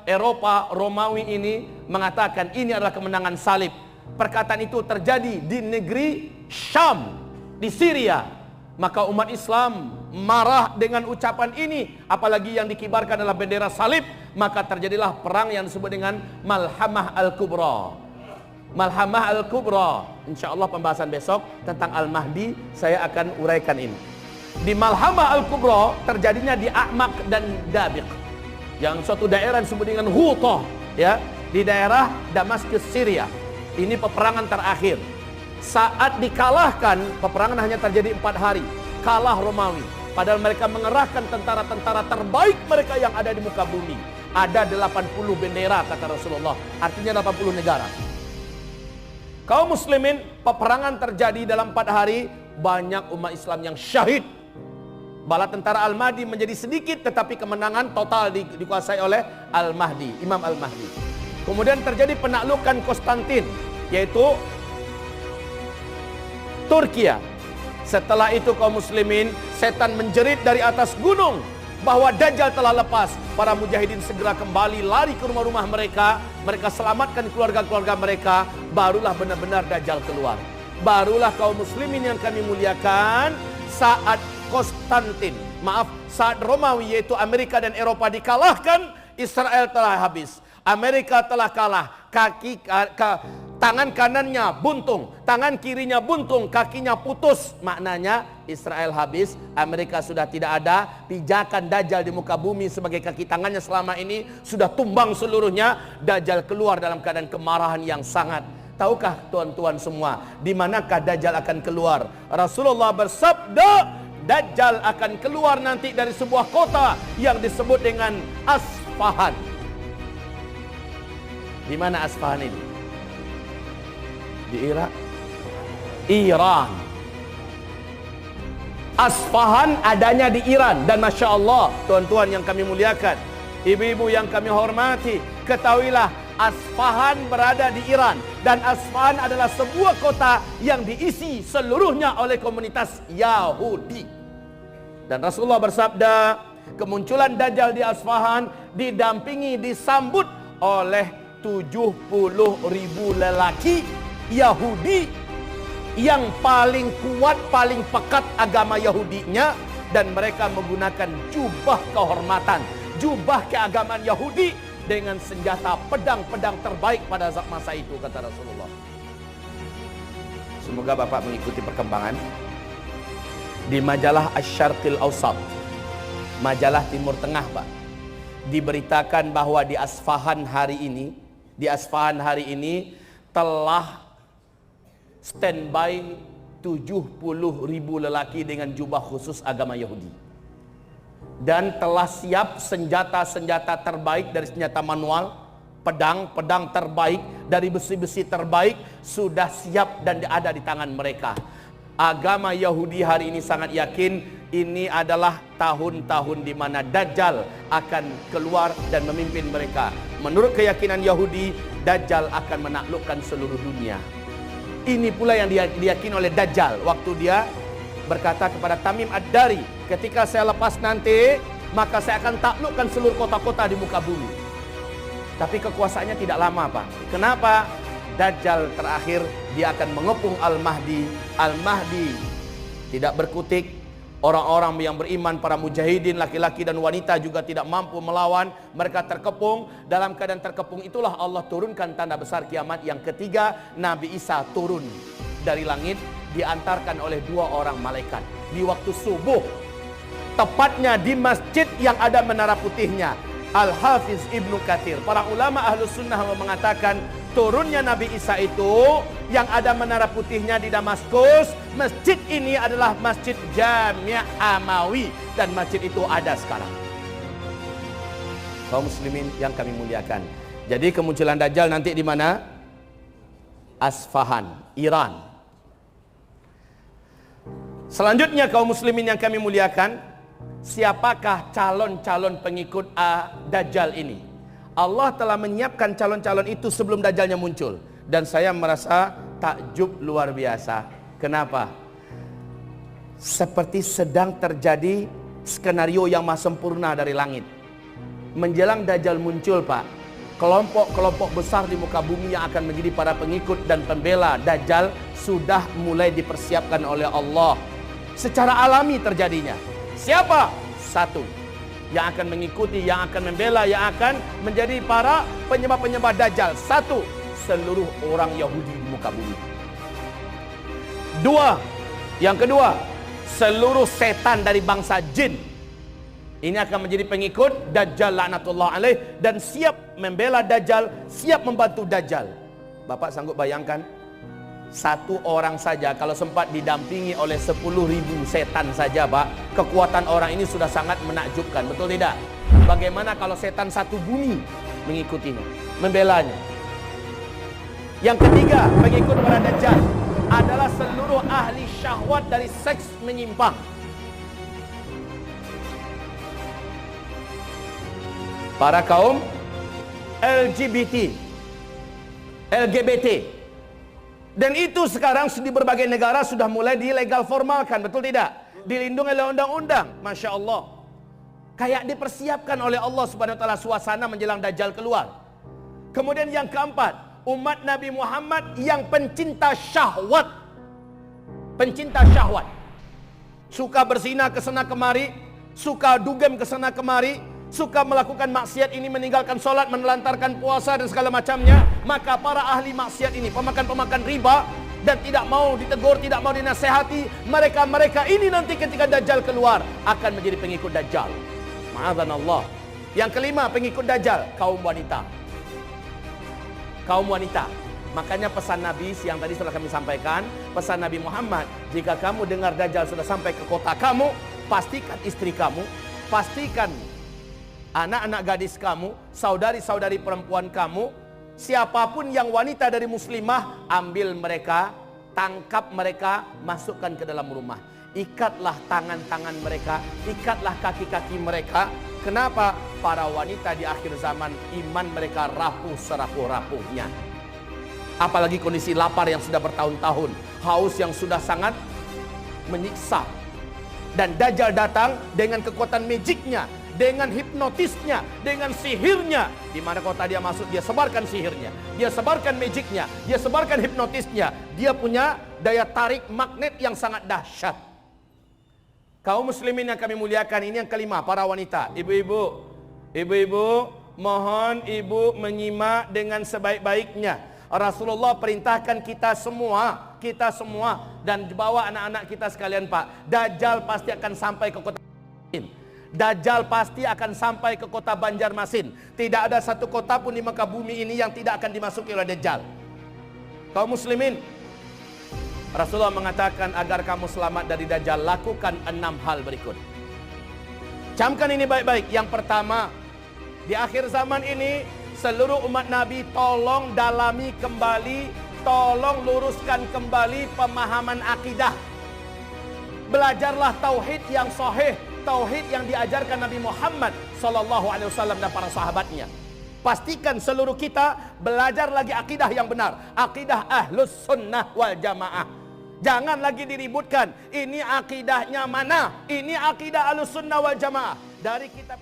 Eropa Romawi ini mengatakan ini adalah kemenangan salib. Perkataan itu terjadi di negeri Syam, di Syria. Maka umat Islam marah dengan ucapan ini, apalagi yang dikibarkan adalah bendera salib. Maka terjadilah perang yang disebut dengan Malhamah Al-Kubra. Malhamah Al-Kubra, insya Allah pembahasan besok tentang Al-Mahdi saya akan uraikan ini. Di Malhamah Al-Kubra terjadinya di A'maq dan Dabiq, yang suatu daerah disebut dengan Ghutah, ya, di daerah Damaskus, Syria. Ini peperangan terakhir. Saat dikalahkan, peperangan hanya terjadi 4 hari. Kalah Romawi. Padahal mereka mengerahkan tentara-tentara terbaik mereka yang ada di muka bumi. Ada 80 bendera kata Rasulullah. Artinya 80 negara. Kaum muslimin, peperangan terjadi dalam 4 hari. Banyak umat Islam yang syahid. Bala tentara Al-Mahdi menjadi sedikit, tetapi kemenangan total dikuasai oleh Al-Mahdi, Imam Al-Mahdi. Kemudian terjadi penaklukan Konstantin, yaitu Turkiya. Setelah itu kaum muslimin, setan menjerit dari atas gunung bahwa Dajjal telah lepas. Para mujahidin segera kembali, lari ke rumah-rumah mereka. Mereka selamatkan keluarga-keluarga mereka. Barulah benar-benar Dajjal keluar. Barulah kaum muslimin yang kami muliakan, saat saat Romawi yaitu Amerika dan Eropa dikalahkan, Israel telah habis. Amerika telah kalah. Tangan kanannya buntung, tangan kirinya buntung, kakinya putus. Maknanya Israel habis, Amerika sudah tidak ada. Pijakan Dajjal di muka bumi sebagai kaki tangannya selama ini sudah tumbang seluruhnya. Dajjal keluar dalam keadaan kemarahan yang sangat. Tahukah tuan-tuan semua di manakah Dajjal akan keluar? Rasulullah bersabda, Dajjal akan keluar nanti dari sebuah kota yang disebut dengan Asfahan. Di mana Asfahan ini? Di Irak. Iran. Asfahan adanya di Iran. Dan Masya Allah, tuan-tuan yang kami muliakan, ibu-ibu yang kami hormati, ketahuilah Asfahan berada di Iran. Dan Asfahan adalah sebuah kota yang diisi seluruhnya oleh komunitas Yahudi. Dan Rasulullah bersabda, kemunculan Dajjal di Asfahan didampingi, disambut oleh 70.000 lelaki Yahudi yang paling kuat, paling pekat agama Yahudinya. Dan mereka menggunakan jubah kehormatan, jubah keagamaan Yahudi dengan senjata pedang-pedang terbaik pada masa itu, kata Rasulullah. Semoga Bapak mengikuti perkembangan. Di majalah Asy-Syarqil Awsat, majalah Timur Tengah, Pak, diberitakan bahwa di Asfahan hari ini telah standby 70.000 lelaki dengan jubah khusus agama Yahudi. Dan telah siap senjata-senjata terbaik dari senjata manual, pedang terbaik dari besi-besi terbaik sudah siap dan ada di tangan mereka. Agama Yahudi hari ini sangat yakin ini adalah tahun-tahun di mana Dajjal akan keluar dan memimpin mereka. Menurut keyakinan Yahudi, Dajjal akan menaklukkan seluruh dunia. Ini pula yang diyakini oleh Dajjal waktu dia berkata kepada Tamim Ad-Dari, ketika saya lepas nanti, maka saya akan taklukkan seluruh kota-kota di muka bumi. Tapi kekuasaannya tidak lama, Pak. Kenapa? Dajjal terakhir dia akan mengepung Al-Mahdi. Al-Mahdi tidak berkutik. Orang-orang yang beriman, para mujahidin, laki-laki dan wanita juga tidak mampu melawan. Mereka terkepung. Dalam keadaan terkepung itulah Allah turunkan tanda besar kiamat yang ketiga. Nabi Isa turun dari langit, diantarkan oleh 2 orang malaikat di waktu subuh, tepatnya di masjid yang ada menara putihnya. Al-Hafiz Ibnu Katsir, para ulama Ahlus Sunnah mengatakan turunnya Nabi Isa itu yang ada menara putihnya di Damaskus. Masjid ini adalah Masjid Jami' Amawi, dan masjid itu ada sekarang. Kaum muslimin yang kami muliakan, jadi kemunculan Dajjal nanti di mana? Asfahan, Iran. Selanjutnya kaum muslimin yang kami muliakan, siapakah calon-calon pengikut Dajjal ini? Allah telah menyiapkan calon-calon itu sebelum Dajjalnya muncul. Dan saya merasa takjub luar biasa. Kenapa? Seperti sedang terjadi skenario yang maha sempurna dari langit. menjelang Dajjal muncul, Pak, kelompok-kelompok besar di muka bumi yang akan menjadi para pengikut dan pembela Dajjal sudah mulai dipersiapkan oleh Allah. Secara alami terjadinya. Siapa? Satu yang akan mengikuti, yang akan membela, yang akan menjadi para penyembah-penyembah Dajjal. Satu, seluruh orang Yahudi di muka bumi. Dua, yang kedua, seluruh setan dari bangsa jin ini akan menjadi pengikut Dajjal laknatullah alaih dan siap membela Dajjal, siap membantu Dajjal. Bapak sanggup bayangkan, satu orang saja kalau sempat didampingi oleh 10.000 setan saja, Pak, kekuatan orang ini sudah sangat menakjubkan, betul tidak? Bagaimana kalau setan satu bumi mengikutinya, membelanya? Yang ketiga, pengikut para Dajjal adalah seluruh ahli syahwat dari seks menyimpang. Para kaum LGBT. Dan itu sekarang di berbagai negara sudah mulai dilegal formalkan, betul tidak? Dilindungi oleh undang-undang, Masya Allah. Kayak dipersiapkan oleh Allah Subhanahu wa ta'ala suasana menjelang Dajjal keluar. Kemudian yang keempat, umat Nabi Muhammad yang pencinta syahwat. Pencinta syahwat. Suka berzina ke sana kemari, suka dugem ke sana kemari, suka melakukan maksiat ini, meninggalkan sholat, menelantarkan puasa dan segala macamnya. Maka para ahli maksiat ini, pemakan-pemakan riba, dan tidak mau ditegur, tidak mau dinasehati, mereka ini nanti ketika Dajjal keluar akan menjadi pengikut Dajjal. Ma'adzanallah. Yang kelima, pengikut Dajjal, kaum wanita. Kaum wanita. Makanya pesan Nabi yang tadi sudah kami sampaikan, pesan Nabi Muhammad, jika kamu dengar Dajjal sudah sampai ke kota kamu, pastikan istri kamu, pastikan anak-anak gadis kamu, saudari-saudari perempuan kamu, siapapun yang wanita dari muslimah, ambil mereka, tangkap mereka, masukkan ke dalam rumah. Ikatlah tangan-tangan mereka, ikatlah kaki-kaki mereka. Kenapa? Para wanita di akhir zaman, iman mereka rapuh serapuh-rapuhnya. Apalagi kondisi lapar yang sudah bertahun-tahun, haus yang sudah sangat menyiksa. Dan Dajjal datang dengan kekuatan magicnya, dengan hipnotisnya, dengan sihirnya. Di mana kota dia masuk, dia sebarkan sihirnya, dia sebarkan magicnya, dia sebarkan hipnotisnya. Dia punya daya tarik magnet yang sangat dahsyat. Kaum muslimin yang kami muliakan, ini yang kelima, para wanita. Ibu-ibu, mohon ibu menyimak dengan sebaik-baiknya. Rasulullah perintahkan kita semua, dan bawa anak-anak kita sekalian, Pak. Dajjal pasti akan sampai ke kota Dajjal pasti akan sampai ke kota Banjarmasin. Tidak ada satu kota pun di muka bumi ini yang tidak akan dimasuki oleh Dajjal. Kaum muslimin, Rasulullah mengatakan agar kamu selamat dari Dajjal, lakukan 6 hal berikut. Camkan ini baik-baik. Yang pertama, di akhir zaman ini seluruh umat Nabi tolong dalami kembali, tolong luruskan kembali pemahaman akidah. Belajarlah tauhid yang sahih, tauhid yang diajarkan Nabi Muhammad SAW dan para sahabatnya. Pastikan seluruh kita belajar lagi akidah yang benar, akidah Ahlus Sunnah wal Jamaah. Jangan lagi diributkan, ini akidahnya mana, ini akidah Ahlus Sunnah wal Jamaah. Dari kitab